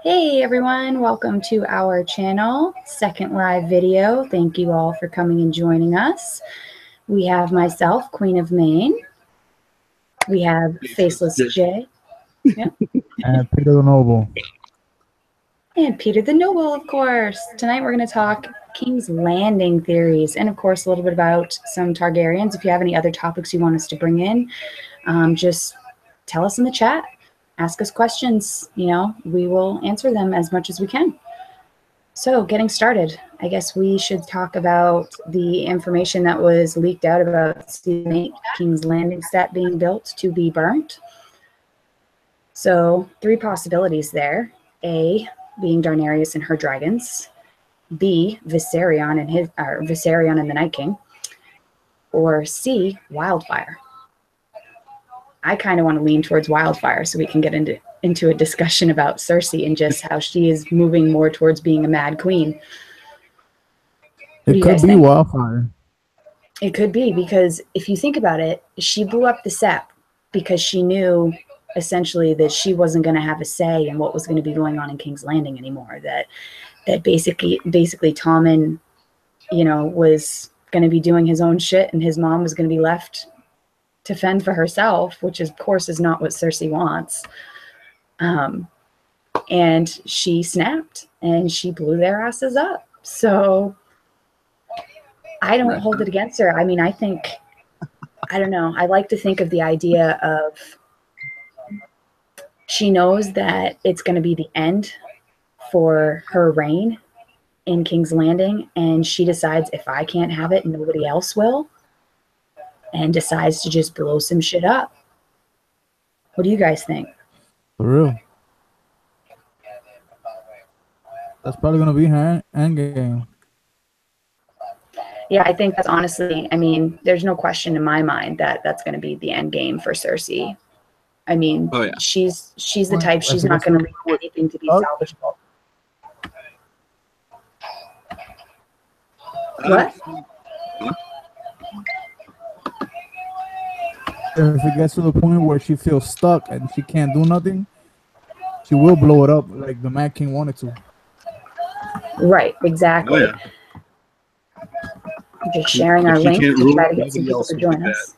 Hey everyone, welcome to our channel, second live video. Thank you all for coming and joining us. We have myself, Queen of Maine. We have Faceless Jay. Yeah. And Peter the Noble. And Peter the Noble, of course. Tonight we're going to talk King's Landing theories and, of course, a little bit about some Targaryens. If you have any other topics you want us to bring in, just tell us in the chat. Ask us questions. You know, we will answer them as much as we can. So getting started, I guess we should talk about the information that was leaked out about Season 8, King's Landing set being built to be burnt. So 3 possibilities there. A, being Daenerys and her dragons. B, Viserion and the Night King. Or C, Wildfire. I kind of want to lean towards Wildfire so we can get into a discussion about Cersei and just how she is moving more towards being a mad queen. It could be Wildfire. It could be, because if you think about it, she blew up the set because she knew essentially that she wasn't going to have a say in what was going to be going on in King's Landing anymore. That basically Tommen, you know, was going to be doing his own shit and his mom was going to be left to fend for herself, which of course is not what Cersei wants. And she snapped and she blew their asses up. So I don't hold it against her. I mean, I don't know. I like to think of the idea of she knows that it's going to be the end for her reign in King's Landing. And she decides, if I can't have it, nobody else will. And decides to just blow some shit up. What do you guys think? For real. That's probably going to be her endgame. Yeah, I think that's honestly, I mean, there's no question in my mind that that's going to be the end game for Cersei. I mean, she's the type, she's not going to leave anything to be salvageable. What? If it gets to the point where she feels stuck and she can't do nothing, she will blow it up like the Mad King wanted to. Right, exactly. Oh, yeah. Just sharing our link to try to get some people to join us.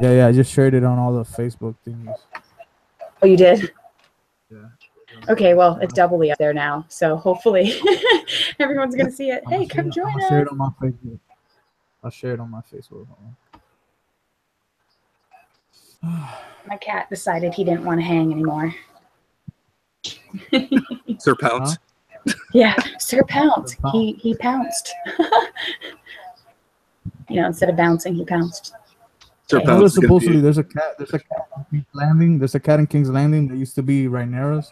Yeah, I just shared it on all the Facebook things. Oh, you did? Yeah. Okay, well, it's doubly up there now, so hopefully everyone's going to see it. Hey, come join us. I'll share it on my Facebook. I'll share it on my Facebook. My cat decided he didn't want to hang anymore. Sir Pounce. Huh? Yeah, Sir Pounce. He pounced. You know, instead of bouncing, he pounced. Sir Pounce. Supposedly, there's a cat in King's Landing. There's a cat in King's Landing that used to be Rhaenyra's.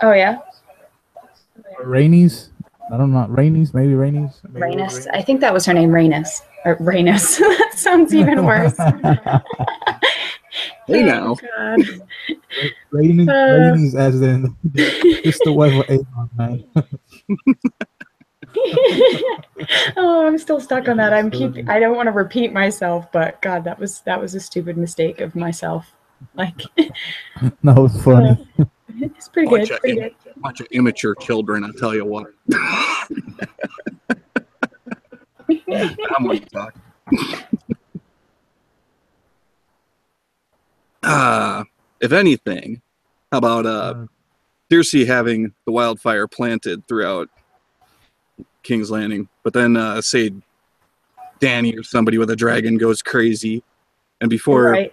Oh yeah. Rhaenys. I don't know. Rhaenys, maybe Rhaenys. Rhaenys. I think that was her name, Rhaenys. Or Rhaenys. That sounds even worse. Hey now. God. Rhaenys as in just the wife of Aegon, man. Oh, I'm still stuck on that. I don't want to repeat myself, but God, that was a stupid mistake of myself. Like no, it's funny. It's pretty good. Pretty good. Bunch of immature children, I tell you what. I'm gonna talk. If anything, how about Cersei having the wildfire planted throughout King's Landing, but then say Dany or somebody with a dragon goes crazy, and before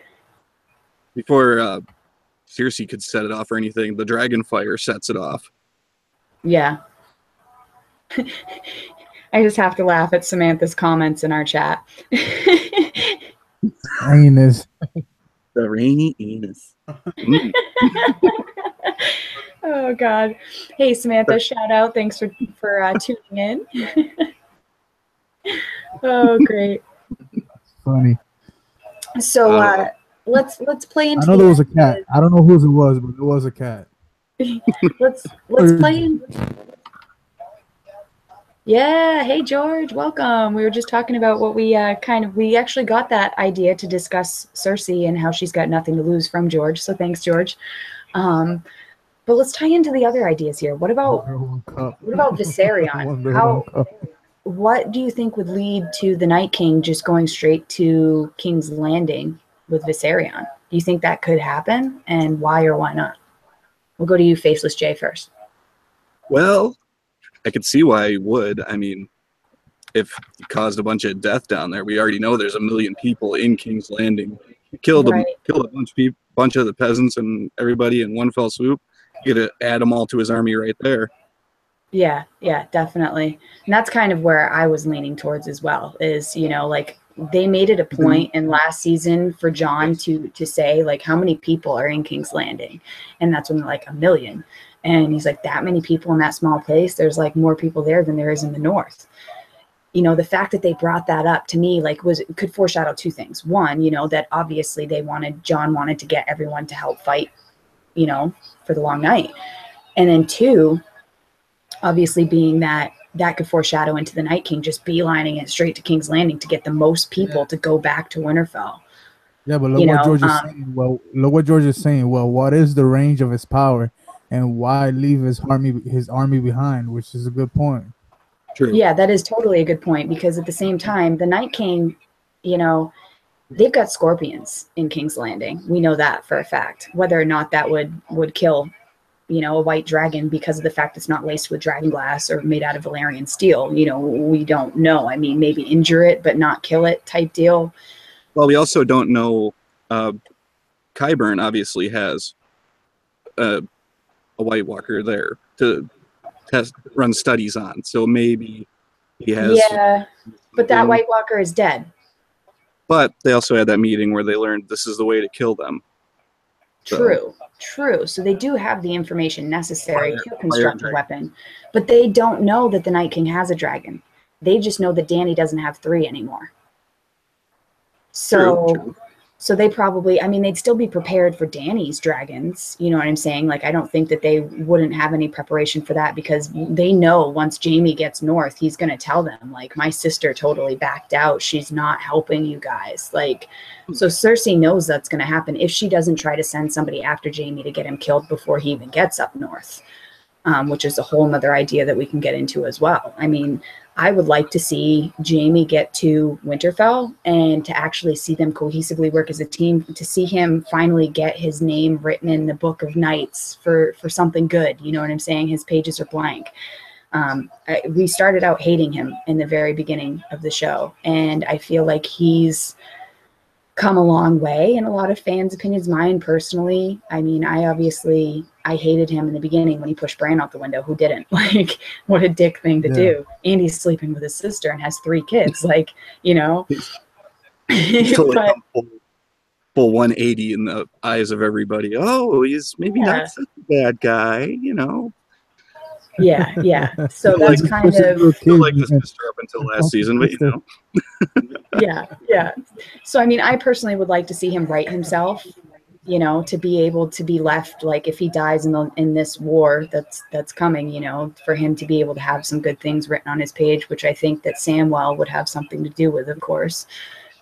Cersei could set it off or anything, the dragon fire sets it off. Yeah. I just have to laugh at Samantha's comments in our chat. Anus. The rainy anus. Oh God. Hey Samantha, shout out. Thanks for tuning in. Oh great. Funny. So let's play into I know there was a cat. I don't know whose it was, but there was a cat. let's play in. Yeah, hey George, welcome. We were just talking about what we actually got that idea to discuss Cersei and how she's got nothing to lose from George. So thanks, George. But let's tie into the other ideas here. What about One cup. Viserion? One girl, one cup. What do you think would lead to the Night King just going straight to King's Landing with Viserion? Do you think that could happen, and why or why not? We'll go to you, Faceless J, first. Well, I could see why he would. I mean, if he caused a bunch of death down there, we already know there's a million people in King's Landing. He killed Right. killed a bunch of the peasants and everybody in one fell swoop. You get to add them all to his army right there. Yeah, definitely. And that's kind of where I was leaning towards as well, is, you know, like they made it a point in last season for Jon to say, like, how many people are in King's Landing? And that's when they're like, 1 million. And he's like, that many people in that small place? There's like more people there than there is in the north. You know, the fact that they brought that up to me, like, could foreshadow two things. One, you know, that obviously Jon wanted to get everyone to help fight, you know, for the long night. And then two, obviously being that could foreshadow into the Night King just beelining it straight to King's Landing to get the most people to go back to Winterfell. Yeah, but look what George is saying. Well, look what George is saying. Well, what is the range of his power, and why leave his army behind? Which is a good point. True. Yeah, that is totally a good point, because at the same time, the Night King, you know, they've got scorpions in King's Landing. We know that for a fact. Whether or not that would kill, you know, a white dragon because of the fact it's not laced with dragon glass or made out of Valyrian steel, you know, we don't know. I mean, maybe injure it but not kill it type deal. Well, we also don't know. Qyburn obviously has a White Walker there to run studies on, so maybe he has. Yeah, but that White Walker is dead. But they also had that meeting where they learned this is the way to kill them. True. So they do have the information necessary to construct a weapon, but they don't know that the Night King has a dragon. They just know that Dany doesn't have 3 anymore. So, true. So they probably, I mean, they'd still be prepared for Dany's dragons. You know what I'm saying? Like, I don't think that they wouldn't have any preparation for that, because they know once Jaime gets north, he's going to tell them, like, my sister totally backed out. She's not helping you guys. Like, so Cersei knows that's going to happen if she doesn't try to send somebody after Jaime to get him killed before he even gets up north, which is a whole nother idea that we can get into as well. I mean, I would like to see Jaime get to Winterfell and to actually see them cohesively work as a team, to see him finally get his name written in the Book of Knights for something good. You know what I'm saying? His pages are blank. We started out hating him in the very beginning of the show, and I feel like he's come a long way in a lot of fans' opinions. Mine personally, I mean, I hated him in the beginning when he pushed Bran out the window. Who didn't? Like, what a dick thing to do. And he's sleeping with his sister and has 3 kids. Like, you know. So but, full 180 in the eyes of everybody. Oh, he's maybe not such a bad guy, you know. Yeah. So that's kind of like the sister up until last season, but you know. Yeah. So I mean, I personally would like to see him right himself, you know, to be able to be left, like, if he dies in this war that's coming, you know, for him to be able to have some good things written on his page, which I think that Samwell would have something to do with, of course,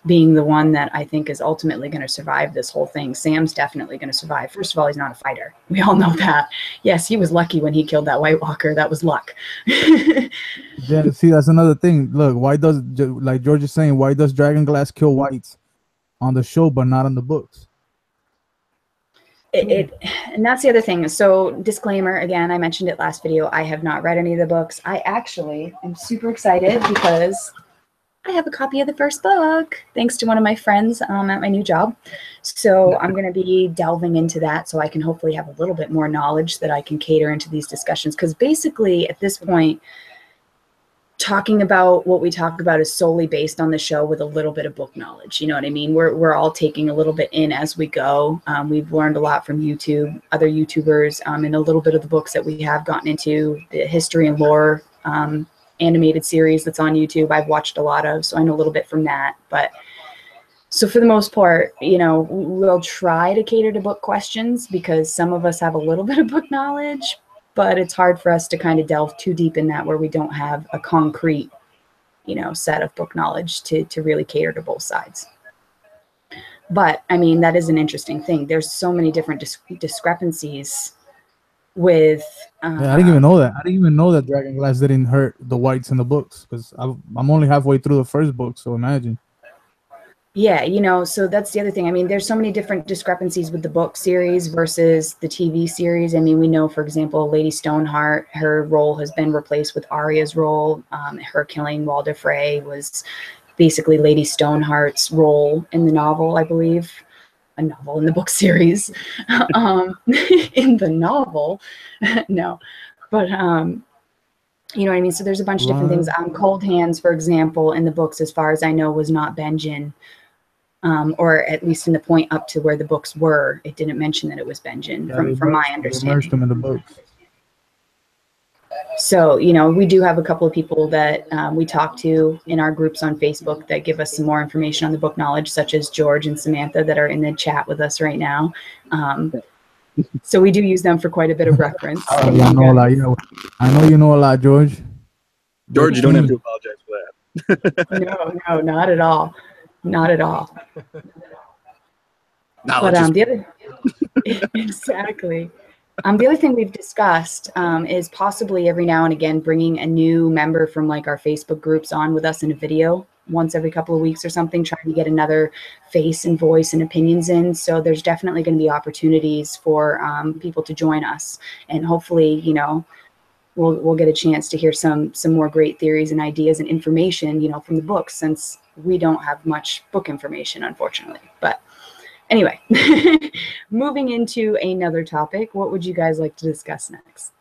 being the one that I think is ultimately going to survive this whole thing. Sam's definitely going to survive. First of all, he's not a fighter. We all know that. Yes, he was lucky when he killed that White Walker. That was luck. Yeah, see, that's another thing. Look, why does, like George is saying, why does Dragonglass kill whites on the show but not in the books? And that's the other thing. So, disclaimer, again, I mentioned it last video. I have not read any of the books. I actually am super excited because I have a copy of the first book, thanks to one of my friends at my new job. So I'm going to be delving into that so I can hopefully have a little bit more knowledge that I can cater into these discussions. Because basically, at this point, talking about what we talk about is solely based on the show with a little bit of book knowledge. You know what I mean? We're all taking a little bit in as we go. We've learned a lot from YouTube, other YouTubers, and a little bit of the books that we have gotten into, the history and lore animated series that's on YouTube. I've watched a lot of, so I know a little bit from that. But so for the most part, you know, we'll try to cater to book questions because some of us have a little bit of book knowledge, but it's hard for us to kind of delve too deep in that where we don't have a concrete, you know, set of book knowledge to really cater to both sides. But I mean, that is an interesting thing. There's so many different discrepancies with yeah, I didn't even know that. I didn't even know that Dragonglass didn't hurt the whites in the books, because I'm only halfway through the first book, so imagine. Yeah, you know, so that's the other thing. I mean, there's so many different discrepancies with the book series versus the TV series. I mean, we know, for example, Lady Stoneheart, her role has been replaced with Arya's role. Her killing Walder Frey was basically Lady Stoneheart's role in the novel, I believe. A novel in the book series. In the novel, no. But you know what I mean? So there's a bunch of different things. Cold Hands, for example, in the books, as far as I know, was not Benjen. Or at least in the point up to where the books were, it didn't mention that it was Benjen, from my understanding. They merged them in the books. So, you know, we do have a couple of people that we talk to in our groups on Facebook that give us some more information on the book knowledge, such as George and Samantha that are in the chat with us right now. So we do use them for quite a bit of reference. I know you know a lot, George. George, you don't have to apologize for that. No, not at all. Not at all. But the other exactly. The other thing we've discussed is possibly every now and again bringing a new member from like our Facebook groups on with us in a video once every couple of weeks or something, trying to get another face and voice and opinions in. So there's definitely going to be opportunities for people to join us, and hopefully, you know, we'll get a chance to hear some more great theories and ideas and information, you know, from the books, since we don't have much book information, unfortunately. But anyway, moving into another topic, what would you guys like to discuss next?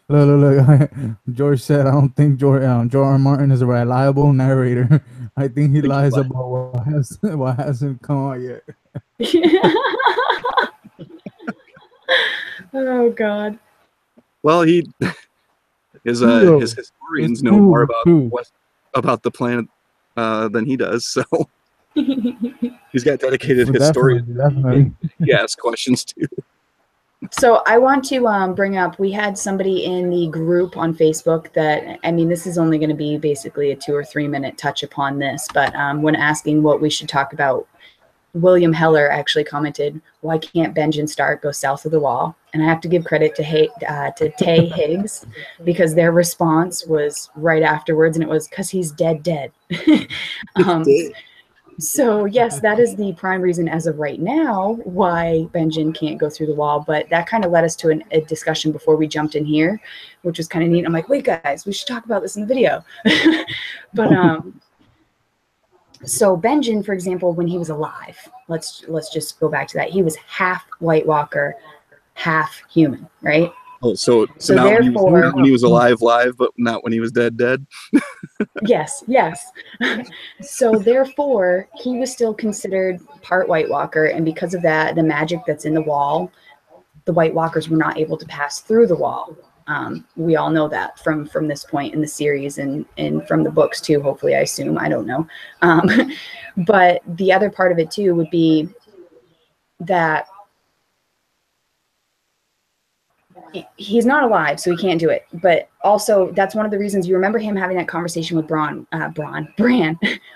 Look. George said, I don't think George R. Martin is a reliable narrator. I think he lies about what hasn't come out yet. Oh God. Well, his historians know more about the planet than he does, so he's got dedicated historians. Definitely. He asks questions too. So I want to bring up, we had somebody in the group on Facebook that, I mean, this is only going to be basically a 2 or 3 minute touch upon this, but when asking what we should talk about, William Heller actually commented, "Why can't Benjen Stark go south of the wall?" And I have to give credit to Tay Higgs, because their response was right afterwards, and it was because he's dead. So yes, that is the prime reason as of right now why Benjen can't go through the wall. But that kind of led us to a discussion before we jumped in here, which was kind of neat. I'm like, wait guys, we should talk about this in the video. But so Benjen, for example, when he was alive, let's just go back to that. He was half White Walker, half human, right? Oh, so not therefore, when he was alive, but not when he was dead. Yes. So therefore, he was still considered part White Walker, and because of that, the magic that's in the wall, the White Walkers were not able to pass through the wall. We all know that from this point in the series and from the books too, hopefully, I assume. I don't know. But the other part of it too would be that he's not alive, so he can't do it. But also, that's one of the reasons you remember him having that conversation with Bran,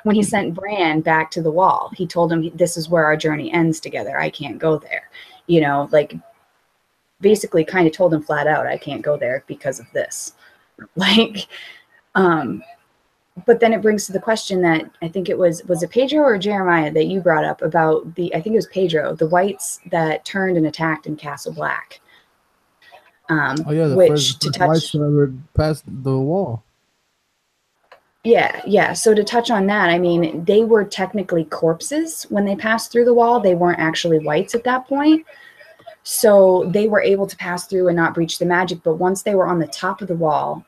when he sent Bran back to the wall. He told him, this is where our journey ends together. I can't go there. You know, like, basically kind of told him flat out, I can't go there because of this. Like, but then it brings to the question that I think it was it Pedro or Jeremiah that you brought up about I think it was Pedro, the whites that turned and attacked in Castle Black. The first whites that ever passed the wall. Yeah. So to touch on that, I mean, they were technically corpses when they passed through the wall. They weren't actually whites at that point. So they were able to pass through and not breach the magic. But once they were on the top of the wall,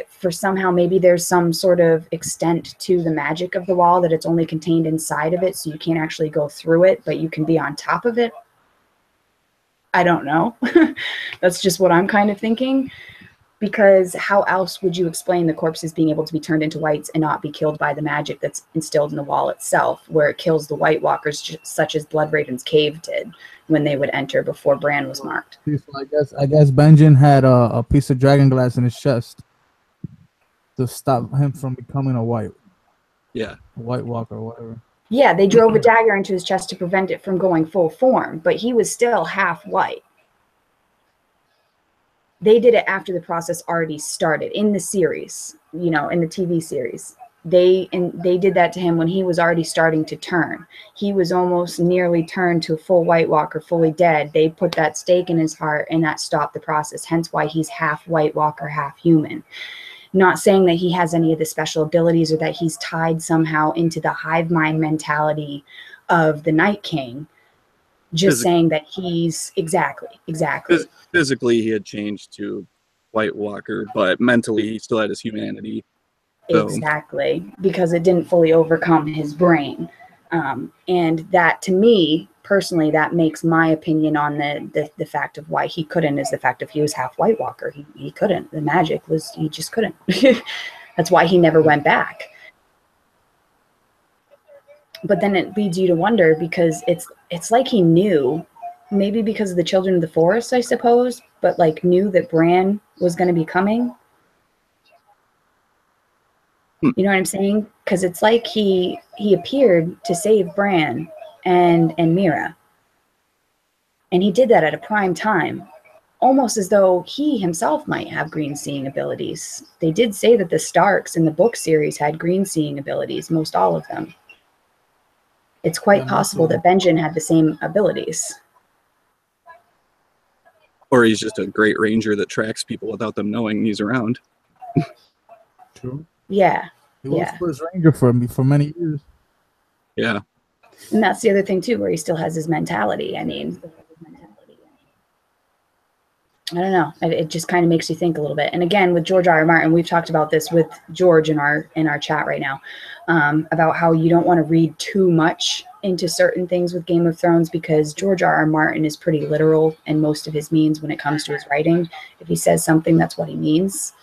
for somehow maybe there's some sort of extent to the magic of the wall that it's only contained inside of it. So you can't actually go through it, but you can be on top of it. I don't know. That's just what I'm kind of thinking. Because how else would you explain the corpses being able to be turned into whites and not be killed by the magic that's instilled in the wall itself, where it kills the White Walkers, such as Bloodraven's cave did when they would enter before Bran was marked? I guess Benjen had a piece of dragon glass in his chest to stop him from becoming a White Walker or whatever. Yeah, they drove a dagger into his chest to prevent it from going full form, but he was still half white. They did it after the process already started in the series, you know, in the TV series. They did that to him when he was already starting to turn. He was almost nearly turned to a full White Walker, fully dead. They put that stake in his heart, and that stopped the process. Hence why he's half White Walker, half human. Not saying that he has any of the special abilities or that he's tied somehow into the hive mind mentality of the Night King. Just saying that he's exactly. Physically, he had changed to White Walker, but mentally, he still had his humanity. So. Exactly, because it didn't fully overcome his brain. And that, to me, personally, that makes my opinion on the fact of why he couldn't is the fact of he was half White Walker. He couldn't. The magic was, he just couldn't. That's why he never went back. But then it leads you to wonder, because it's like he knew, maybe because of the Children of the Forest, I suppose, but like knew that Bran was going to be coming. You know what I'm saying? Because it's like he appeared to save Bran and Mira. And he did that at a prime time, almost as though he himself might have green seeing abilities. They did say that the Starks in the book series had green seeing abilities, most all of them. It's quite possible that Benjen had the same abilities. Or he's just a great ranger that tracks people without them knowing he's around. True. Yeah. He was first ranger for many years. Yeah. And that's the other thing too, where he still has his mentality. I mean, I don't know. It just kind of makes you think a little bit. And again, with George R.R. Martin, we've talked about this with George in our chat right now, about how you don't want to read too much into certain things with Game of Thrones, because George R.R. Martin is pretty literal in most of his means when it comes to his writing. If he says something, that's what he means.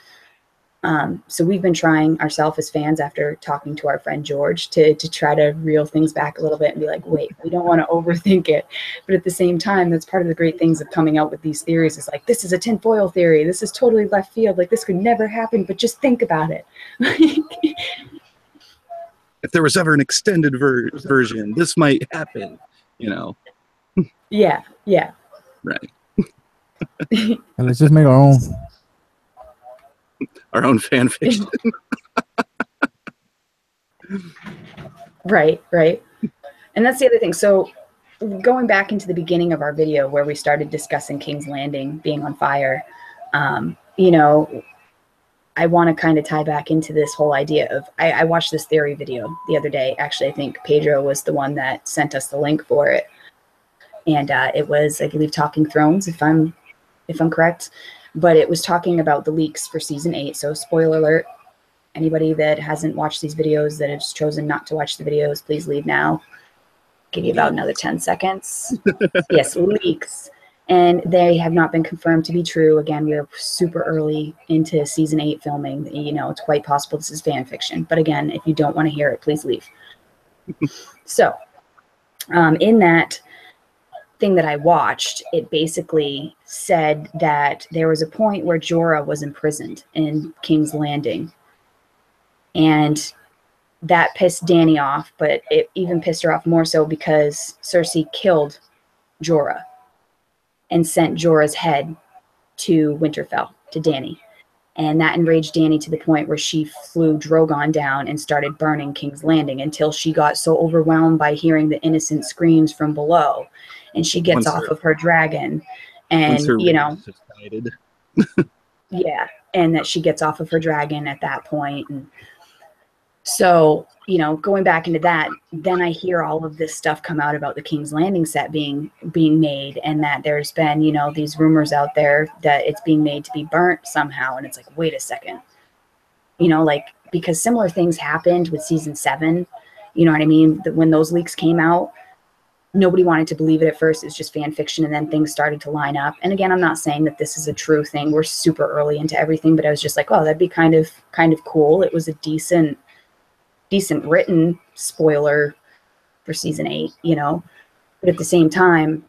So we've been trying ourselves as fans, after talking to our friend George, to try to reel things back a little bit and be like, wait, we don't want to overthink it. But at the same time, that's part of the great things of coming out with these theories. Is like, this is a tinfoil theory. This is totally left field. Like, this could never happen, but just think about it. If there was ever an extended version, this might happen, you know? Yeah. Right. And let's just make our own fan fiction. Right. And that's the other thing. So going back into the beginning of our video where we started discussing King's Landing being on fire, you know, I want to kind of tie back into this whole idea of, I watched this theory video the other day. Actually, I think Pedro was the one that sent us the link for it. And it was, I believe, Talking Thrones, if I'm correct. But it was talking about the leaks for season 8. So spoiler alert, anybody that hasn't watched these videos, that has chosen not to watch the videos, please leave now. Give you about another 10 seconds. Yes, leaks. And they have not been confirmed to be true. Again, we're super early into season 8 filming. You know, it's quite possible this is fan fiction. But again, if you don't want to hear it, please leave. So in that thing that I watched, it basically said that there was a point where Jorah was imprisoned in King's Landing, and that pissed Dany off, but it even pissed her off more so because Cersei killed Jorah and sent Jorah's head to Winterfell, to Dany. And that enraged Dany to the point where she flew Drogon down and started burning King's Landing until she got so overwhelmed by hearing the innocent screams from below. And she gets off of her dragon, and, you know, yeah, and that she gets off of her dragon at that point. And so, you know, going back into that, then I hear all of this stuff come out about the King's Landing set being made, and that there's been, you know, these rumors out there that it's being made to be burnt somehow. And it's like, wait a second, you know, like, because similar things happened with season 7, you know what I mean? When those leaks came out, nobody wanted to believe it at first. It's just fan fiction, and then things started to line up. And again, I'm not saying that this is a true thing. We're super early into everything, but I was just like, oh, that'd be kind of cool. It was a decent written spoiler for season 8, you know. But at the same time,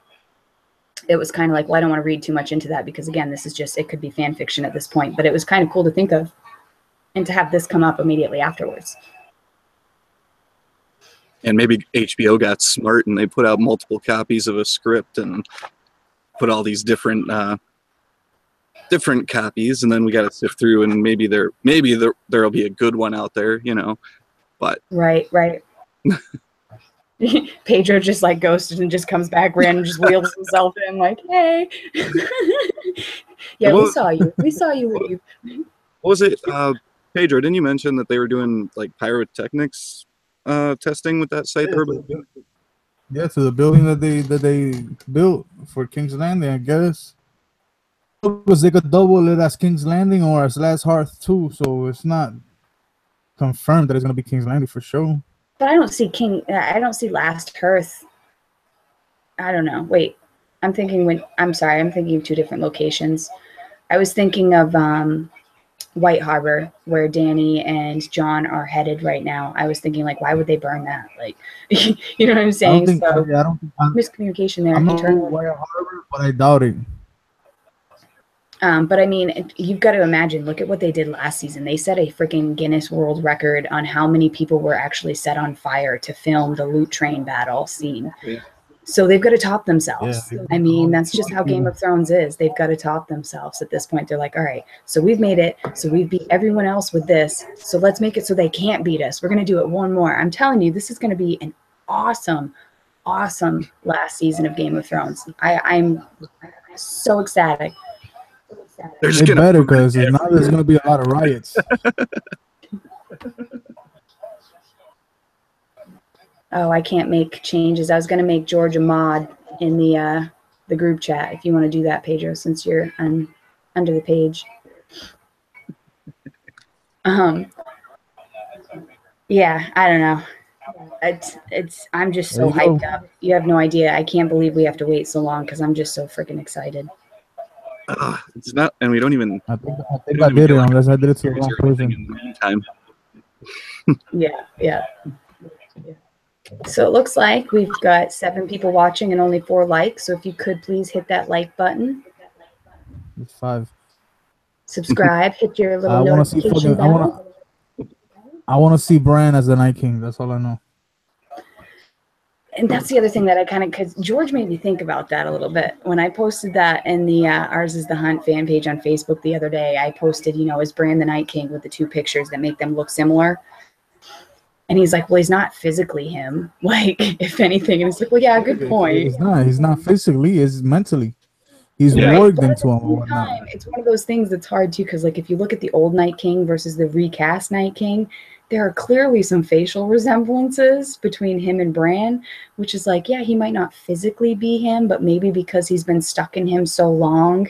it was kind of like, well, I don't want to read too much into that, because again, this is just, it could be fan fiction at this point. But it was kind of cool to think of, and to have this come up immediately afterwards. And maybe HBO got smart and they put out multiple copies of a script and put all these different copies, and then we got to sift through, and maybe there'll be a good one out there, you know. But right. Pedro just like ghosted and just comes back, ran and just wheels himself in like, hey. Yeah, we saw you. We saw you leave. What was it, Pedro? Didn't you mention that they were doing like pyrotechnics testing with that site? Yeah, so the building that they built for King's Landing, I guess, because they could double it as King's Landing or as Last Hearth too. So it's not confirmed that it's gonna be King's Landing for sure. But I don't see Last Hearth. I don't know. Wait, I'm thinking of two different locations. I was thinking of White Harbor, where Danny and John are headed right now. I was thinking, like, why would they burn that? Like, you know what I'm saying? I don't think miscommunication there. I'm not White Harbor, but I doubt it. But I mean, you've got to imagine, look at what they did last season. They set a freaking Guinness World Record on how many people were actually set on fire to film the loot train battle scene. Yeah. So they've got to top themselves. Yeah, I mean, that's just how Game of Thrones is. They've got to top themselves at this point. They're like, all right, so we've made it. So we've beat everyone else with this. So let's make it so they can't beat us. We're going to do it one more. I'm telling you, this is going to be an awesome last season of Game of Thrones. I'm so ecstatic. They're just better because now there's going to be a lot of riots. Oh, I can't make changes. I was going to make George a mod in the group chat. If you want to do that, Pedro, since you're under the page. Yeah, I don't know. I'm just so hyped up. You have no idea. I can't believe we have to wait so long because I'm just so freaking excited. It's not, and we don't even. I think I did it unless I did it to the wrong person. Yeah. So it looks like we've got 7 people watching and only 4 likes. So if you could please hit that like button. It's 5. Subscribe. Hit your little notification bell. I want to see Bran as the Night King. That's all I know. And that's the other thing that because George made me think about that a little bit. When I posted that in the Ours is the Hunt fan page on Facebook the other day, I posted, is Bran the Night King with the 2 pictures that make them look similar. And he's like, well, he's not physically him. Like, if anything. And it's like, well, yeah, good point. He's not physically, it's mentally. He's warged into him. It's one of those things that's hard too, because like if you look at the old Night King versus the recast Night King, there are clearly some facial resemblances between him and Bran, which is like, yeah, he might not physically be him, but maybe because he's been stuck in him so long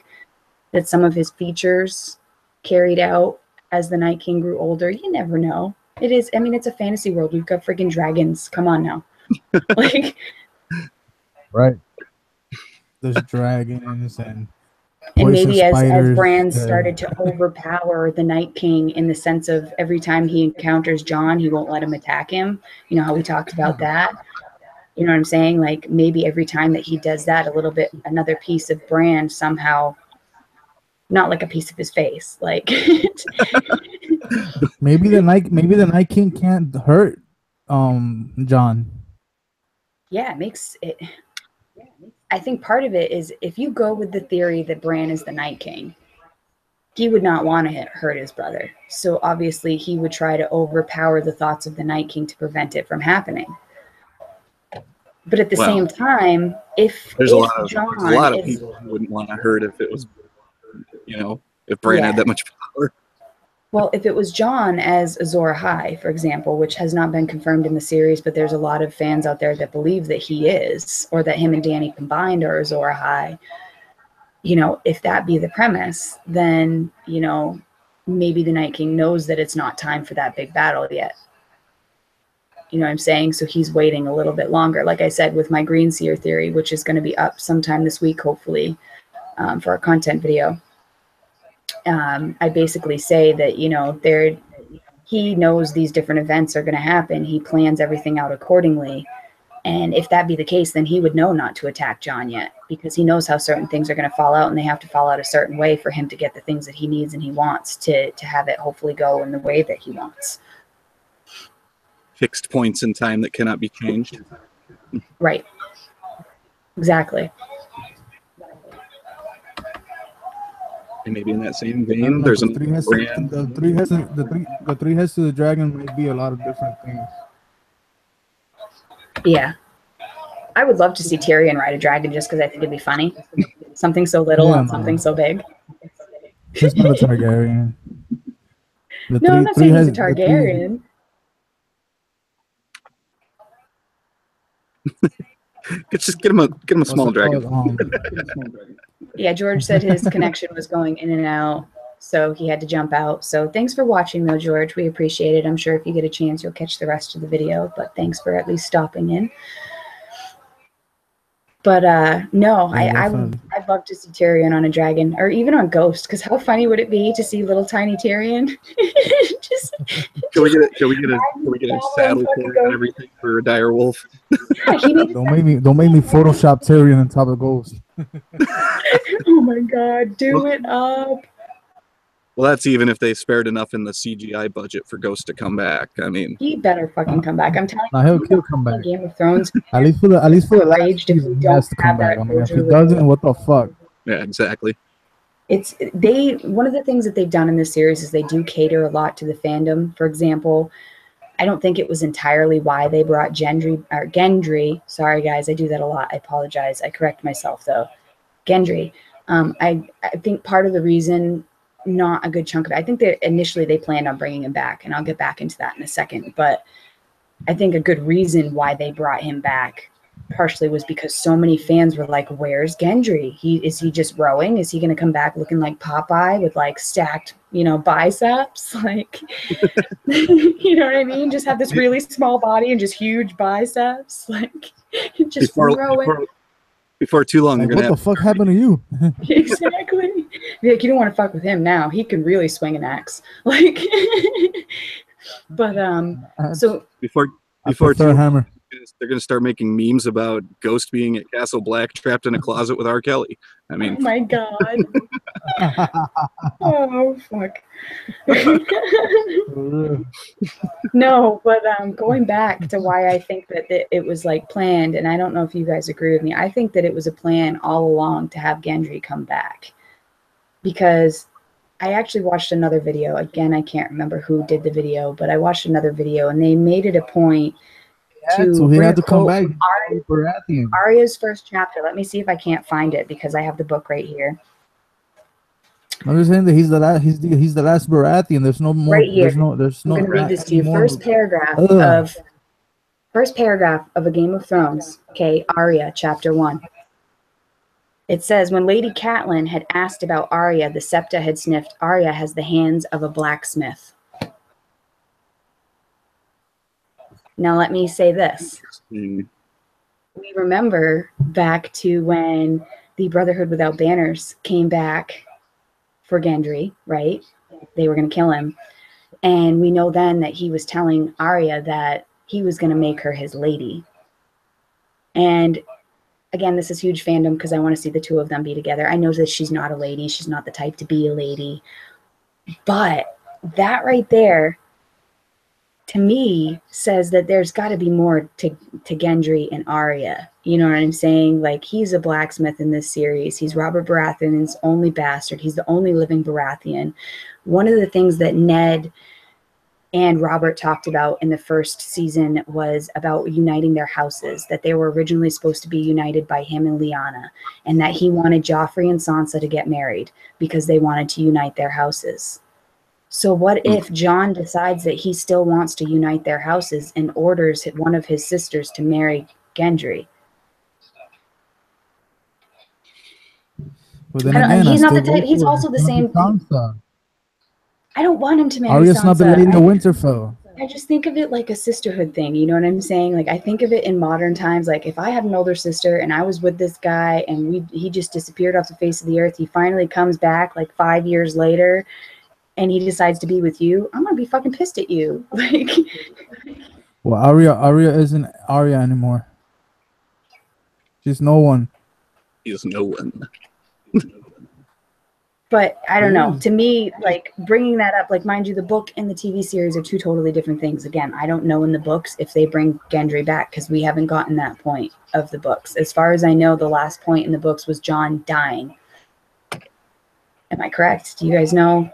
that some of his features carried out as the Night King grew older. You never know. It is, I mean, it's a fantasy world. We've got freaking dragons. Come on now. Like, right. There's dragons and maybe as Bran started to overpower the Night King in the sense of every time he encounters Jon, he won't let him attack him. You know how we talked about that? You know what I'm saying? Like maybe every time that he does that, a little bit, another piece of Bran somehow, not like a piece of his face, like maybe the Night King can't hurt Jon. Yeah, it makes it. I think part of it is if you go with the theory that Bran is the Night King, he would not want to hurt his brother. So obviously he would try to overpower the thoughts of the Night King to prevent it from happening. But at the same time, if a lot of people who wouldn't want to hurt if it was, if Bran had that much power. Well, if it was Jon as Azor Ahai, for example, which has not been confirmed in the series, but there's a lot of fans out there that believe that he is, or that him and Danny combined are Azor Ahai, if that be the premise, then, maybe the Night King knows that it's not time for that big battle yet. You know what I'm saying? So he's waiting a little bit longer. Like I said, with my Green Seer theory, which is going to be up sometime this week, hopefully, for our content video. I basically say that, he knows these different events are going to happen. He plans everything out accordingly. And if that be the case, then he would know not to attack Jon yet, because he knows how certain things are going to fall out, and they have to fall out a certain way for him to get the things that he needs and he wants to have it hopefully go in the way that he wants. fixed points in time that cannot be changed. Right. Exactly. And maybe in that same I don't vein, know, there's 'cause a three heads, brand. the three heads to the dragon might be a lot of different things. Yeah. I would love to see Tyrion ride a dragon just because I think it'd be funny. Something so little Yeah, and something man. so big. He's not a Targaryen. The No, I'm not three saying he's a heads, the three, Targaryen. Just get him a what's small it dragon. called? Yeah, George said his connection was going in and out, so he had to jump out. So thanks for watching, though, George. We appreciate it. I'm sure if you get a chance, you'll catch the rest of the video, but thanks for at least stopping in. But no, Yeah, I'd love to see Tyrion on a dragon, or even on Ghost, because how funny would it be to see little tiny Tyrion? Can we get a saddle for it and everything for a dire wolf? Yeah, don't make me Photoshop Tyrion on top of Ghost. Oh my God, do it up. Well, that's even if they spared enough in the CGI budget for Ghost to come back. I mean, He better fucking come back. I'm telling you, He'll come back. Game of Thrones. At least for the last Enraged if we season, he don't has to come have back. that I mean, if he closure with doesn't, Ghost. what the fuck? yeah, exactly. One of the things that they've done in this series is they do cater a lot to the fandom. For example, I don't think it was entirely why they brought Gendry. Sorry guys, I do that a lot. I apologize. I correct myself though. Gendry. I think part of the reason, not a good chunk of it, I think that initially they planned on bringing him back, and I'll get back into that in a second. But I think a good reason why they brought him back partially was because so many fans were like, where's Gendry? Is he just rowing? Is he going to come back looking like Popeye with like stacked, biceps? Like, you know what I mean? Just have this really small body and just huge biceps. Like, just rowing. Before too long, Like, they're what gonna the fuck happened to you? Exactly. Like, you don't want to fuck with him now. He can really swing an axe. Like, but so before prefer too, Hammer. they're gonna start making memes about Ghost being at Castle Black, trapped in a closet with R. Kelly. I mean, oh my God. Oh fuck. No, but going back to why I think that it was like planned, and I don't know if you guys agree with me. I think that it was a plan all along to have Gendry come back, because I actually watched another video. Again, I can't remember who did the video, but I watched another video, and they made it a point So he had to come back. Arya's first chapter. Let me see if I can't find it because I have the book right here. I'm just saying that he's the last. He's the last Baratheon. There's no more. Right here. There's I'm no. going to read this to you. First paragraph of A Game of Thrones. Okay, Arya, chapter 1. It says, when Lady Catelyn had asked about Arya, the Septa had sniffed, Arya has the hands of a blacksmith. Now let me say this. We remember back to when the Brotherhood Without Banners came back for Gendry, right? They were going to kill him. And we know then that he was telling Arya that he was going to make her his lady. And again, this is huge fandom because I want to see the two of them be together. I know that she's not a lady. She's not the type to be a lady. But that right there, to me, says that there's got to be more to Gendry and Arya. You know what I'm saying? Like, he's a blacksmith in this series. He's Robert Baratheon's only bastard. He's the only living Baratheon. One of the things that Ned and Robert talked about in the first season was about uniting their houses, that they were originally supposed to be united by him and Lyanna, and that he wanted Joffrey and Sansa to get married because they wanted to unite their houses. So what if Jon decides that he still wants to unite their houses and orders one of his sisters to marry Gendry? But then again, he's not the type. He's also the same thing. I don't want him to marry Arya's Sansa. not the Lady of Winterfell. I just think of it like a sisterhood thing. You know what I'm saying? Like, I think of it in modern times. Like, if I had an older sister and I was with this guy and he just disappeared off the face of the earth, he finally comes back like 5 years later and he decides to be with you, I'm going to be fucking pissed at you. Like, well, Arya isn't Arya anymore. She's no one. He's no one. But I don't know. Yeah. To me, like bringing that up, like mind you, the book and the TV series are two totally different things. Again, I don't know in the books if they bring Gendry back because we haven't gotten that point of the books. As far as I know, the last point in the books was Jon dying. Am I correct? Do you guys know?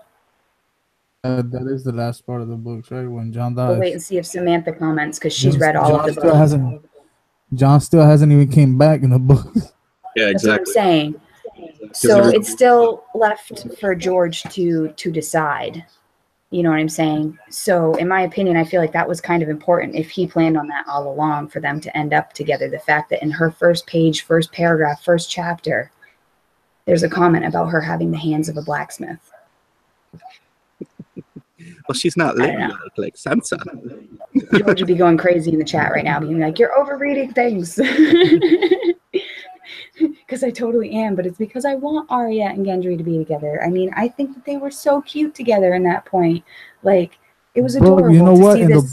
That is the last part of the books, right? When Jon We'll wait dies. and see if Samantha comments because she's read all of the still books. Jon still hasn't even came back in the books. Yeah, That's what I'm exactly. saying. So it's still left for George to decide. You know what I'm saying? So in my opinion, I feel like that was kind of important if he planned on that all along for them to end up together. The fact that in her first page, first paragraph, first chapter, there's a comment about her having the hands of a blacksmith. Well, she's not I don't know. like Sansa. George would be going crazy in the chat right now, being like, "You're overreading things." Because I totally am, but it's because I want Arya and Gendry to be together. I mean, I think that they were so cute together in that point. Like, it was adorable. Bro, you know to what? see In this.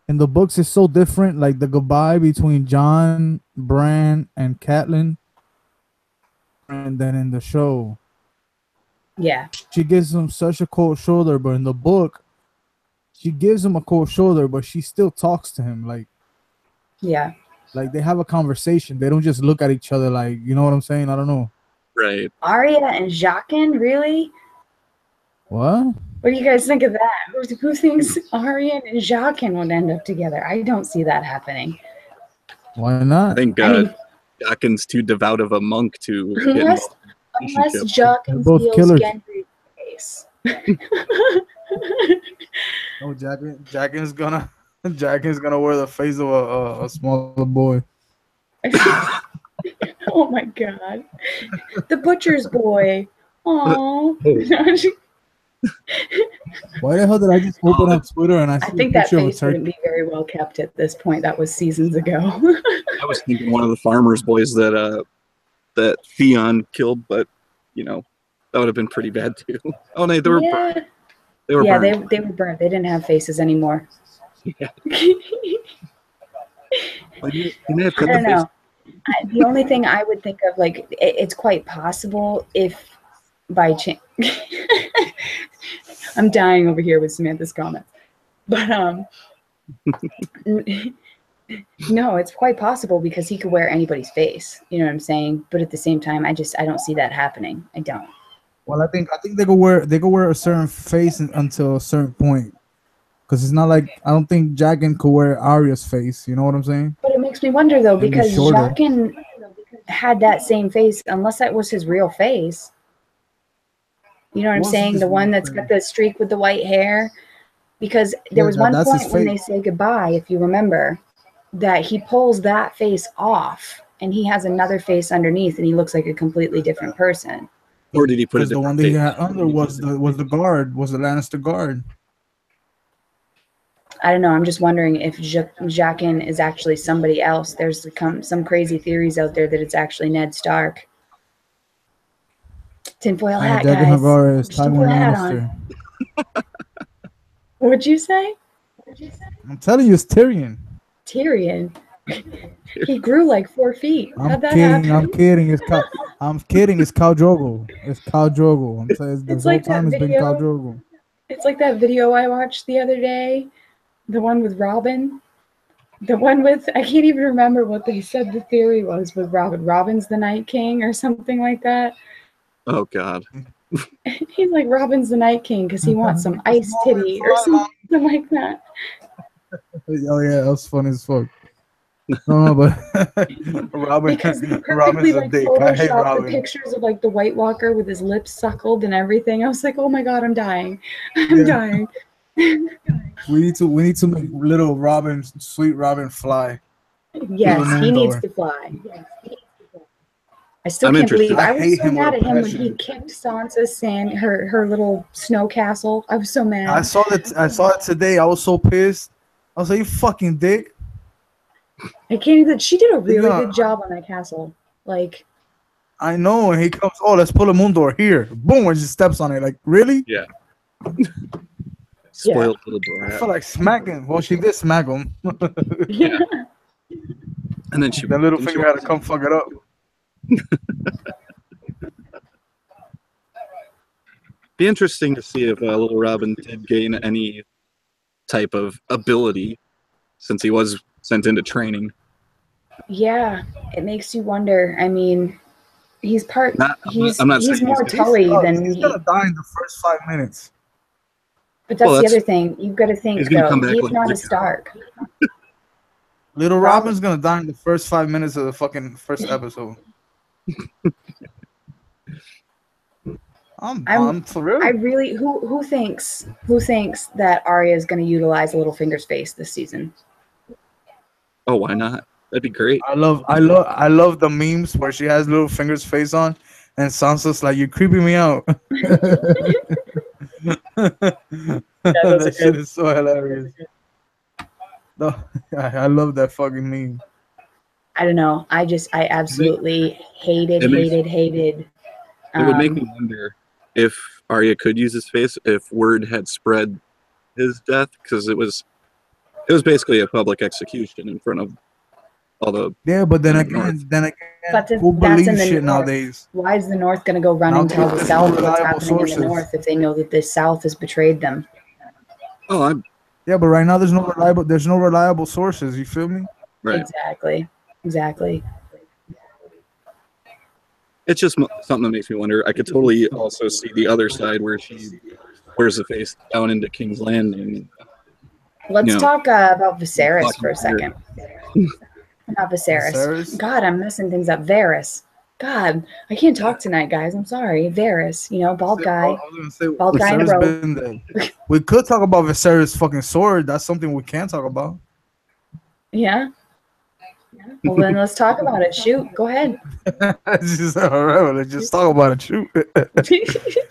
the books, it's so different. Like the goodbye between Jon, Bran, and Catelyn, and then in the show, Yeah, she gives him such a cold shoulder. But in the book, she gives him a cold shoulder, but she still talks to him. yeah. Like they have a conversation. They don't just look at each other like, you know what I'm saying? I don't know. Right. Arya and Jaqen, really? What? What do you guys think of that? Who thinks Arya and Jaqen would end up together? I don't see that happening. Why I not? think I mean, Jaqen's too devout of a monk to get unless involved in a relationship. Jaqen They're both steals killers. Gendry's face. No, Jaqen's gonna wear the face of a smaller boy. Oh my god. The butcher's boy. Oh. Why the hell did I just open up Twitter and I see I think a that picture of a face wouldn't turkey? be very well kept at this point. That was seasons ago. I was thinking one of the farmers' boys that Theon killed, but you know that would have been pretty bad too. Oh no, they were burned. They were yeah, burned. they were burnt. They didn't have faces anymore. Yeah. I don't know. The only thing I would think of, like, it's quite possible if by chance. I'm dying over here with Samantha's comments, but no, it's quite possible because he could wear anybody's face. You know what I'm saying? But at the same time, I don't see that happening. I don't. Well, I think they could wear a certain face until a certain point, because it's not like I don't think Jaqen could wear Arya's face. You know what I'm saying? But it makes me wonder though, Maybe because shorter. Jaqen had that same face, unless that was his real face. You know what I'm Wasn't saying? his The one real that's face. got the streak with the white hair. Because there Yeah, was one that's his point when they face. say goodbye, if you remember, that he pulls that face off and he has another face underneath and he looks like a completely different person. Or did he put a Because the different one that he face? had under was the guard, was the Lannister guard. I don't know. I'm just wondering if Jaqen is actually somebody else. There's some crazy theories out there that it's actually Ned Stark. Tinfoil hat, Jaqen guys. Hagar is Tinfoil Tywin hat Lannister. What'd you say? I'm telling you, it's Tyrion. Tyrion. He grew like 4 feet. I'm How'd that kidding. happen? I'm kidding. I'm kidding. It's Khal Drogo. It's Khal Drogo. I'm saying this It's whole like that time it's been video. Khal Drogo. It's like that video I watched the other day, the one with Robin. The one with, I can't even remember what they said the theory was with Robin. Robin's the Night King or something like that. Oh God. He's like, Robin's the Night King because he wants some ice titty or something like that. Oh yeah, that was funny as fuck. No, but Robin, Because they perfectly Robin's a like dick. I hate photoshopped the Robin. pictures of like the White Walker with his lips suckled and everything. I was like, oh my God, I'm dying. I'm dying. We need to make little Robin, sweet Robin, fly. Yes, he needs Door. to fly. I still I'm can't interested. believe I I was hate so him mad with at a him when he passion. kicked Sansa's her little snow castle. I was so mad. I saw it today. I was so pissed. I was like, you fucking dick. I can't even. She did a really Yeah. good job on that castle. Like, I know, and he comes, oh, let's pull a moon door here. Boom, and just steps on it. Like, really? Spoiled little I brat. felt like smacking. Well, she did smack him. Yeah. And then she The little didn't she finger had to come fuck it up. Be interesting to see if Little Robin did gain any type of ability since he was sent into training. Yeah, it makes you wonder. I mean, he's part. He's I'm not he's saying more he's Tully than he's he. gonna die in the first 5 minutes. But that's Well, the other thing. You've got to think he's gonna though. come back He's like not a Rick. Stark. Little Robin- Robin's gonna die in the first 5 minutes of the fucking first episode. I'm for real. I really who thinks that Arya is going to utilize Littlefinger's face this season? Oh, why not? That'd be great. I love the memes where she has Littlefinger's face on, and Sansa's like, "You're creeping me out." That shit is so hilarious. No, I love that fucking meme. I don't know. I absolutely hated. It would make me wonder if Arya could use his face if word had spread his death, because it was basically a public execution in front of all the. Yeah, but then again, But who that's in believes the shit North. nowadays? Why is the North going to go run and tell the Nowadays, South what's reliable happening sources. in the North if they know that the South has betrayed them? Oh, Yeah, but right now there's no reliable sources. You feel me? right. Exactly. It's just something that makes me wonder. I could totally also see the other side where she wears the face down into King's Landing. Let's talk about Viserys for a second. Not Viserys? Viserys. God, I'm messing things up. Varys. God, I can't talk tonight, guys. I'm sorry. Varys, bald guy. Bald guy in a robe. We could talk about Viserys' fucking sword. That's something we can talk about. Yeah. Well, then let's talk about it. Shoot, go ahead. Just, all right, let's just talk about it. Shoot.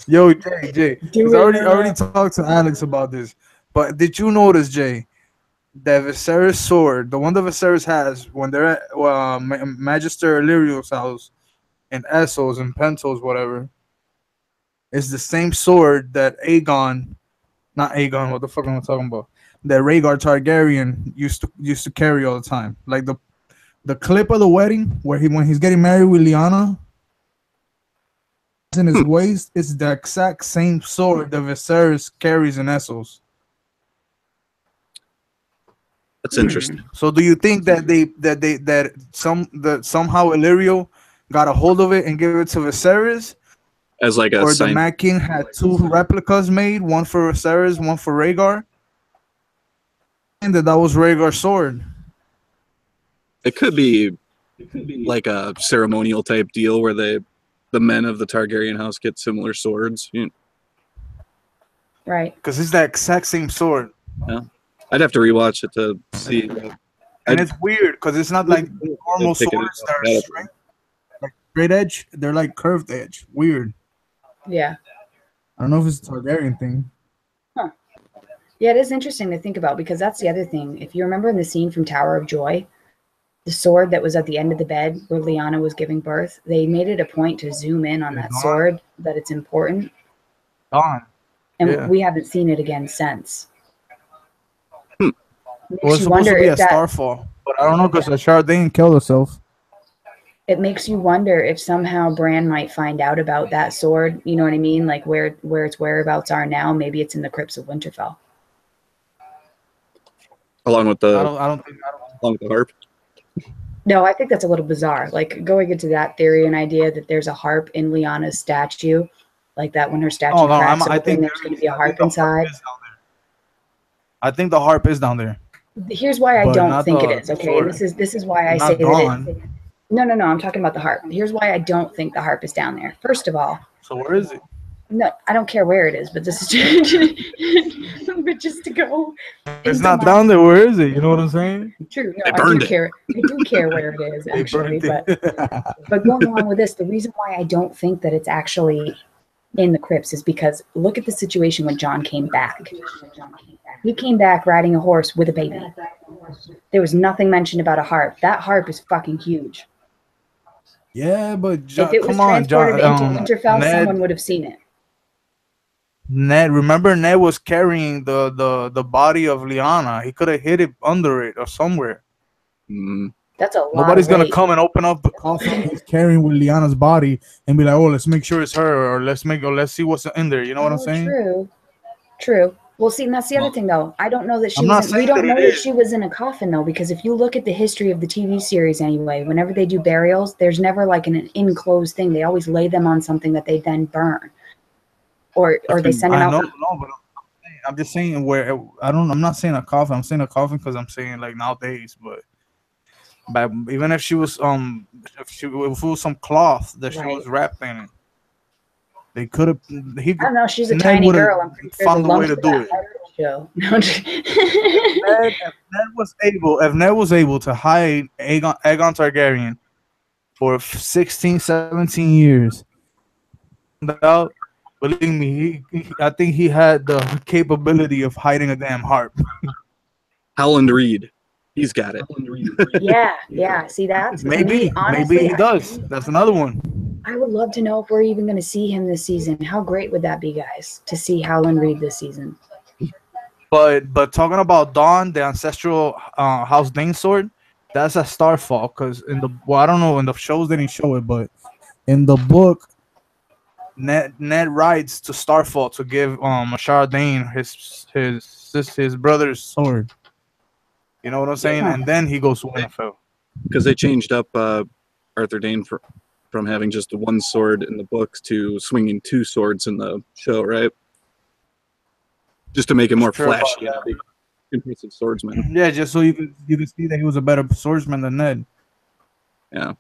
Yo, Jay. I already talked to Alex about this. But did you notice, Jay, that Viserys' sword, the one that Viserys has when they're at Magister Illyrio's house in Essos and Pentos, whatever, is the same sword that not Aegon, what the fuck am I talking about? That Rhaegar Targaryen used to carry all the time. Like the clip of the wedding where when he's getting married with Lyanna, in his waist, it's the exact same sword that Viserys carries in Essos. That's interesting. So do you think that somehow Illyrio got a hold of it and gave it to Viserys? As like a or sign. The Mad King had two replicas made, one for Viserys, one for Rhaegar? And that was Rhaegar's sword. It could be like a ceremonial type deal where the men of the Targaryen house get similar swords. Right. Because it's that exact same sword. Yeah. I'd have to rewatch it to see. And it's weird because it's not like normal swords that are straight, like straight edge. They're like curved edge. Weird. Yeah. I don't know if it's a Targaryen thing. Huh. Yeah, it is interesting to think about because that's the other thing. If you remember in the scene from Tower of Joy, the sword that was at the end of the bed where Lyanna was giving birth, they made it a point to zoom in on that sword, that it's important. And we haven't seen it again since. Well, it's supposed to be a Starfall, but I don't know because the shard didn't kill herself. It makes you wonder if somehow Bran might find out about that sword. You know what I mean? Like where its whereabouts are now. Maybe it's in the crypts of Winterfell. Along with the along with the harp. No, I think that's a little bizarre. Like going into that theory and idea that there's a harp in Lyanna's statue, like that when her statue cracks open, there's going to be a harp inside. I think the harp is down there. Here's why I don't think it is. Okay, this is why I say that. No. I'm talking about the harp. Here's why I don't think the harp is down there. First of all. So where is it? No, I don't care where it is, but this is just, but just to go. It's not down there. Where is it? You know what I'm saying? True. No, I do care. I do care where it is actually, but going along with this, the reason why I don't think that it's actually in the crypts is because look at the situation when Jon came back. He came back riding a horse with a baby. There was nothing mentioned about a harp. That harp is fucking huge. Yeah, but if it was transported into Winterfell, someone would have seen it. Remember Ned was carrying the body of Lyanna. He could have hid it under it or somewhere. Mm. That's a lot. Nobody's of gonna weight. come and open up the coffin he's carrying with Liana's body and be like, "Oh, let's make sure it's her," or let's see what's in there. You know what I'm saying? True. Well, see, and that's the other thing, though. I don't know that I'm not we saying don't that know it that is. she was in a coffin, though, because if you look at the history of the TV series anyway, whenever they do burials, there's never like an enclosed thing. They always lay them on something that they then burn, or they send them I out. know, no, but I'm just saying where I'm not saying a coffin. I'm saying a coffin because I'm saying like nowadays, but even if she was if it was some cloth that she Right. was wrapped in, they could have. I don't know. She's a Ned tiny would've girl. I'm pretty sure the found a way lumps to of do that it. show. No, If Ned was able to hide Aegon Targaryen for 16, 17 years, without, believe me, I think he had the capability of hiding a damn harp. Howland Reed, he's got it. yeah. See that? Maybe he does. That's another one. I would love to know if we're even going to see him this season. How great would that be, guys, to see Howland Reed this season? But talking about Dawn, the ancestral House Dane sword, that's a Starfall. Because I don't know, in the shows they didn't show it, but in the book, Ned rides to Starfall to give Ashara Dane his brother's sword. You know what I'm saying? And then he goes to Winterfell. Because they changed up Arthur Dane from having just one sword in the books to swinging two swords in the show, right? Just to make it more flashy, big, impressive swordsman. Yeah, just so you could see that he was a better swordsman than Ned. Yeah.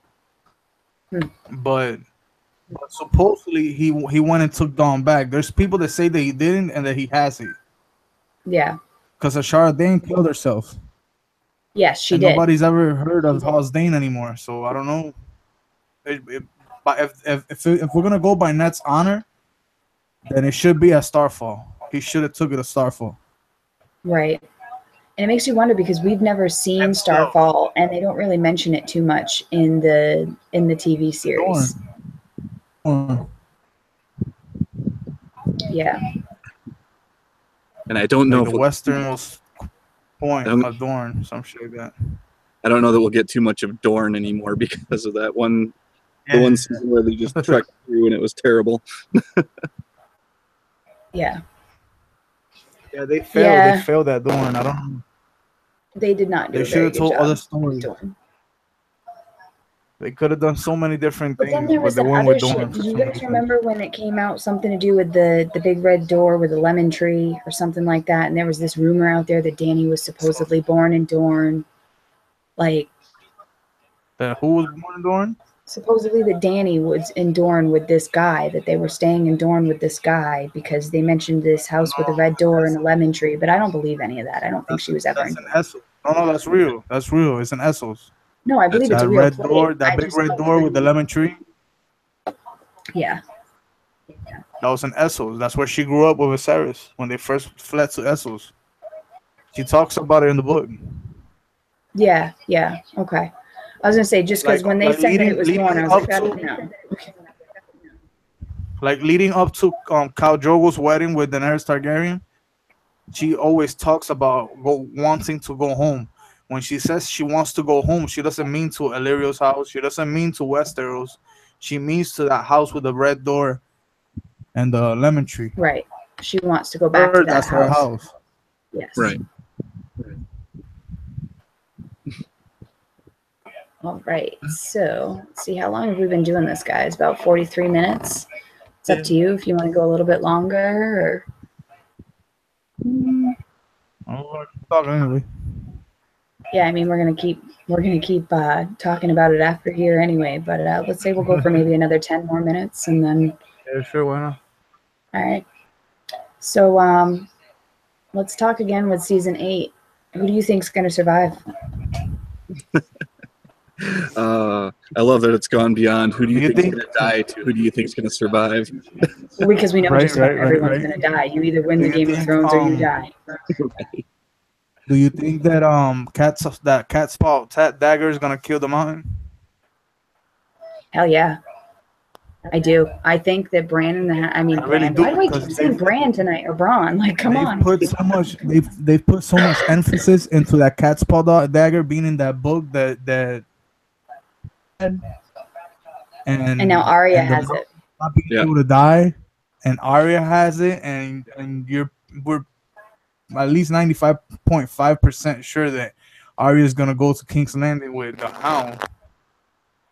But supposedly he went and took Dawn back. There's people that say that he didn't and that he has it. Yeah. Because Ashara Dane killed herself. Yes, she and did. Nobody's ever heard of House Dane anymore. So I don't know. But if we're gonna go by Ned's honor, then it should be a Starfall. He should have took it a Starfall. Right. And it makes you wonder because we've never seen Starfall, and they don't really mention it too much in the TV series. Yeah. And I don't know like if the westernmost point of Dorne, some shit like that. I don't know that we'll get too much of Dorne anymore because of that one. The one season where they just trekked through and it was terrible. Yeah. Yeah, they failed. Yeah. They failed at Dorne. I don't know. They did not do They should have told other stories. They could have done so many different things. But then there was that other shit. Do you guys remember when it came out, something to do with the big red door with the lemon tree or something like that? And there was this rumor out there that Dany was supposedly born in Dorne. Like, who was born in Dorne? Supposedly that Dany was in Dorne with this guy, that they were staying in Dorne with this guy because they mentioned this house with a red door and a lemon tree. But I don't believe any of that. I don't think she was ever in Dorne. No, that's real. That's real. It's an Essos. No, I believe it's a real red door, that big red door with the lemon tree. Yeah. That was in Essos. That's where she grew up with Viserys when they first fled to Essos. She talks about it in the book. Yeah. Okay. I was gonna say just because when they said that it was Dorne, I was like, no. Like leading up to Khal Drogo's wedding with Daenerys Targaryen, she always talks about wanting to go home. When she says she wants to go home, she doesn't mean to Illyrio's house. She doesn't mean to Westeros. She means to that house with the red door and the lemon tree. Right. She wants to go back to that that's house. Her house. Yes. Right. All right. So let's see, how long have we been doing this, guys? About 43 minutes. It's up to you if you want to go a little bit longer or. Talk anyway. Yeah, I mean we're gonna keep talking about it after here anyway. But let's say we'll go for maybe another 10 more minutes and then. Yeah, sure. Why not? All right. So let's talk again with season 8. Who do you think's gonna survive? I love that it's gone beyond who do you think is going to die to who do you think is going to survive. Well, because we know just about everyone's going to die. You either win the Game of Thrones or you die. Do you think that Cat's paw Dagger is going to kill the Mountain? Hell yeah. I do. I think that Bran and I mean, I really Bran. do, Why do I because keep saying Bran tonight or Braun? Like, come they've on. put so much. They've put so much emphasis into that cat's paw dagger being in that book that And now Arya has it. not being Yeah. able to die, and Arya has it, and we're at least 95.5% sure that Arya is gonna go to King's Landing with the Hound.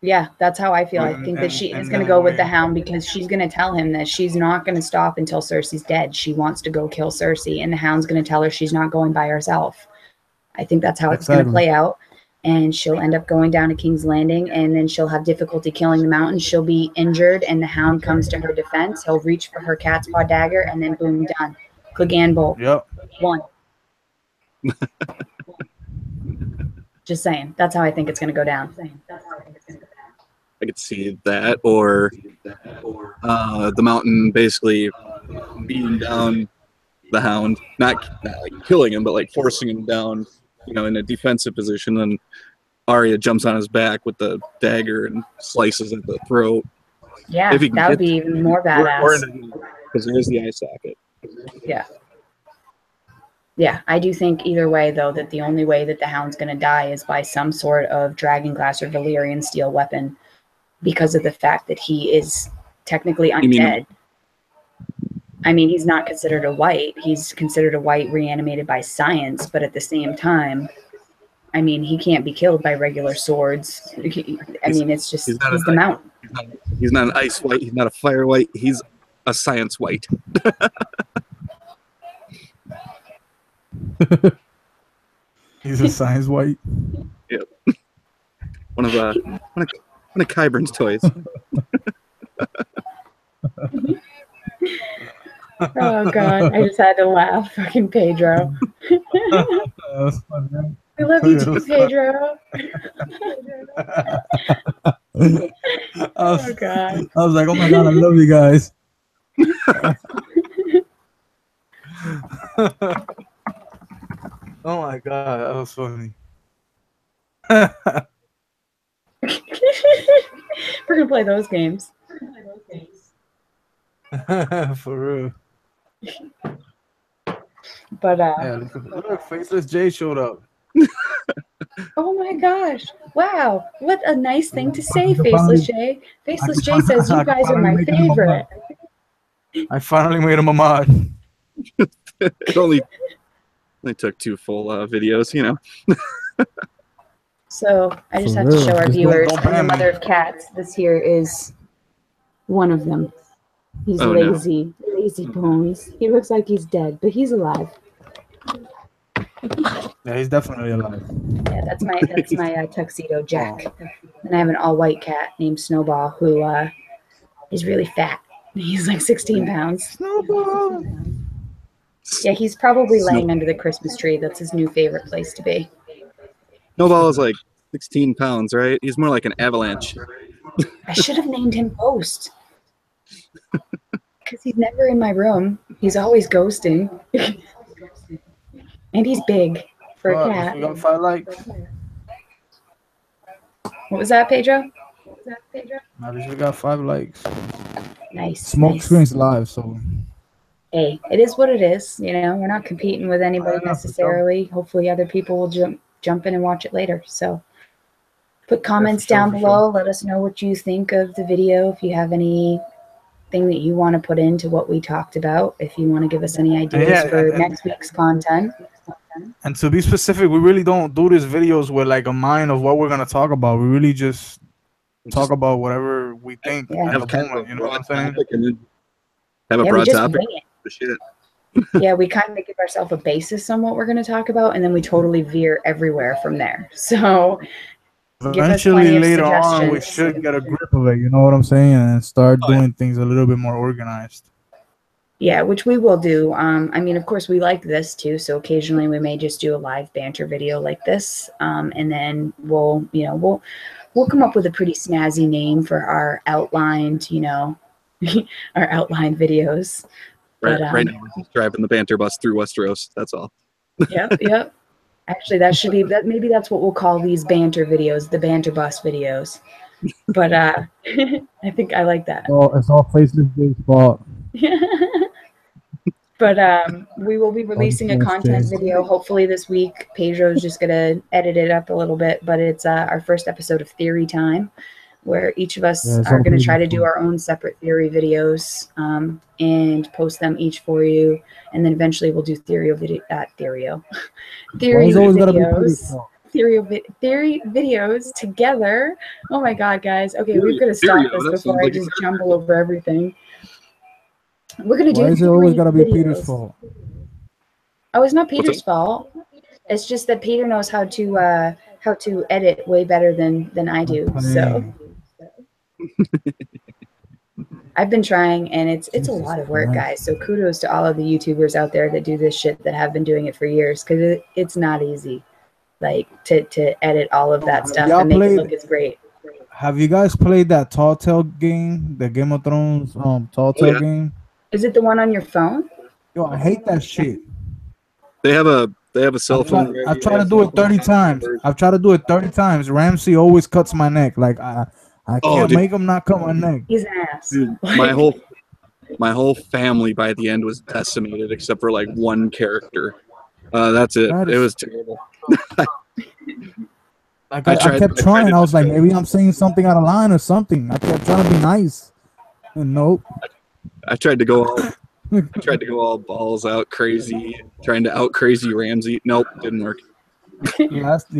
Yeah, that's how I feel. I think that she is going to go with the Hound because she's going to tell him that she's not going to stop until Cersei's dead. She wants to go kill Cersei, and the Hound's going to tell her she's not going by herself. I think that's how it's going to play out. And she'll end up going down to King's Landing, and then she'll have difficulty killing the Mountain. She'll be injured, and the Hound comes to her defense. He'll reach for her cat's paw dagger, and then boom, done. Clegane Bowl. Yep. One. Just saying. That's how I think it's going to go down. I could see that, or the Mountain basically beating down the Hound, not like killing him, but like forcing him down, you know, in a defensive position. And Arya jumps on his back with the dagger and slices at the throat. Yeah, that would be even more badass. Because there's the eye socket. Yeah. Yeah, I do think either way, though, that the only way that the Hound's going to die is by some sort of dragonglass or Valyrian steel weapon, because of the fact that he is technically undead. I mean, he's not considered a white. He's considered a white reanimated by science, but at the same time, I mean, he can't be killed by regular swords. It's just, he's the Mountain. He's not an ice white. He's not a fire white. He's a science white. He's a science white. Yep. One of Qyburn's toys. Oh God, I just had to laugh. Fucking Pedro. We love you too, Pedro. Oh God. I was like, oh my God, I love you guys. Oh my God, that was funny. We're gonna play those games. For real. But yeah, look, Faceless J showed up. Oh my gosh. Wow. What a nice thing to say, Faceless J. Faceless J says you guys are my favorite. I finally made him a mod. It only took 2 full videos, you know. So I just have to show our viewers, I'm the mother of cats. This here is one of them. He's lazy, lazy bones. He looks like he's dead, but he's alive. Yeah, he's definitely alive. Yeah, that's my tuxedo Jack. And I have an all-white cat named Snowball who is really fat. He's like 16 pounds. Snowball. Yeah, he's probably laying under the Christmas tree. That's his new favorite place to be. Snowball is like 16 pounds, right? He's more like an avalanche. I should have named him Ghost. Because he's never in my room. He's always ghosting. And he's big for a cat. We got 5 likes. What was that, Pedro? At least we got 5 likes. Nice. Smoke screen's live, so. Hey, it is what it is. You know, we're not competing with anybody necessarily. Hopefully other people will jump in and watch it later. So put comments down below. Let us know what you think of the video. If you have anything that you want to put into what we talked about. If you want to give us any ideas for next week's content. And to be specific, we really don't do these videos with like a mind of what we're going to talk about. We really just talk about whatever we think at the moment. You know what I'm saying? Have a broad topic. Shit. Yeah, we kind of give ourselves a basis on what we're going to talk about, and then we totally veer everywhere from there. So eventually later on, we should get a grip of it. You know what I'm saying? And start doing things a little bit more organized. Yeah, which we will do. I mean, of course, we like this too. So occasionally we may just do a live banter video like this. And then we'll come up with a pretty snazzy name for our outlined, our outlined videos. Right now, we're just driving the banter bus through Westeros. That's all. Yep. Actually, that should be that. Maybe that's what we'll call these banter videos, the banter bus videos. But I think I like that. It's all Faceless Jay's fault. But we will be releasing a content video hopefully this week. Pedro's just gonna edit it up a little bit, but it's our first episode of Theory Time, where each of us are going to try to do our own separate theory videos and post them each for you, and then eventually we'll do theory videos together. Oh my god, guys. Okay, we've got to stop this before I just jumble over everything. We're gonna do. Why is it always gotta be Peter's fault? Oh, it's not Peter's fault. It's just that Peter knows how to edit way better than I do. So I've been trying, and it's a lot of work, guys. So kudos to all of the YouTubers out there that do this shit that have been doing it for years, because it's not easy, like to edit all of that stuff and make it look as great. Have you guys played that Tall Tale game, the Game of Thrones Tall Tale game? Is it the one on your phone? Yo, I hate that shit. They have a cell phone. I've tried to do it 30 times. I've tried to do it 30 times. Ramsey always cuts my neck. Like I can't make him not cut my neck. He's an ass. Dude, my whole family by the end was decimated except for like one character. That's it. It was terrible. Like I kept trying. I was like, maybe I'm saying something out of line or something. I kept trying to be nice. And nope. I tried to go all balls out crazy, trying to out crazy Ramsey. Nope, didn't work. Last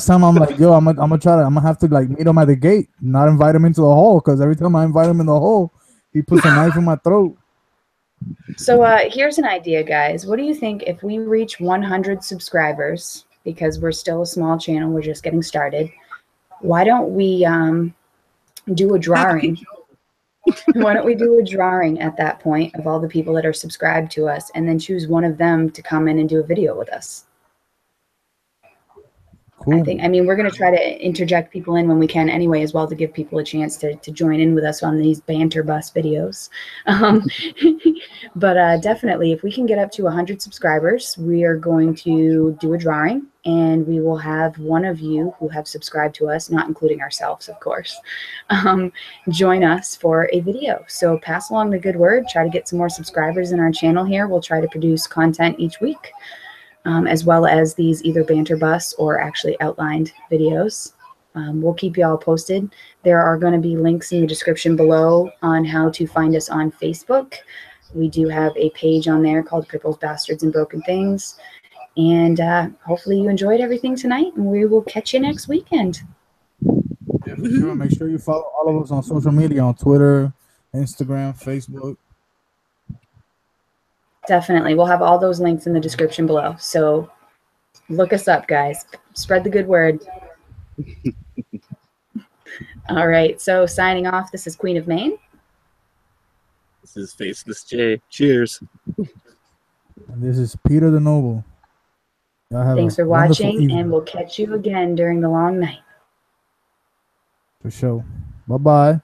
time I'm like, yo, I'm gonna have to like meet him at the gate, not invite him into the hall, because every time I invite him in the hall, he puts a knife in my throat. So here's an idea, guys. What do you think if we reach 100 subscribers? Because we're still a small channel, we're just getting started. Why don't we do a drawing? Why don't we do a drawing at that point of all the people that are subscribed to us, and then choose one of them to come in and do a video with us? Cool. I mean, we're going to try to interject people in when we can anyway, as well, to give people a chance to join in with us on these banter bus videos. But definitely, if we can get up to 100 subscribers, we are going to do a drawing, and we will have one of you who have subscribed to us, not including ourselves, of course, join us for a video. So pass along the good word. Try to get some more subscribers in our channel here. We'll try to produce content each week. As well as these either banter bus or actually outlined videos. We'll keep you all posted. There are going to be links in the description below on how to find us on Facebook. We do have a page on there called Cripples, Bastards, and Broken Things. And hopefully you enjoyed everything tonight, and we will catch you next weekend. Yeah, for sure. Make sure you follow all of us on social media, on Twitter, Instagram, Facebook. Definitely. We'll have all those links in the description below. So look us up, guys. Spread the good word. All right. So signing off, this is Queen of Maine. This is Faceless Jay. Cheers. And this is Peter the Noble. Thanks for watching, and we'll catch you again during the long night. For sure. Bye-bye.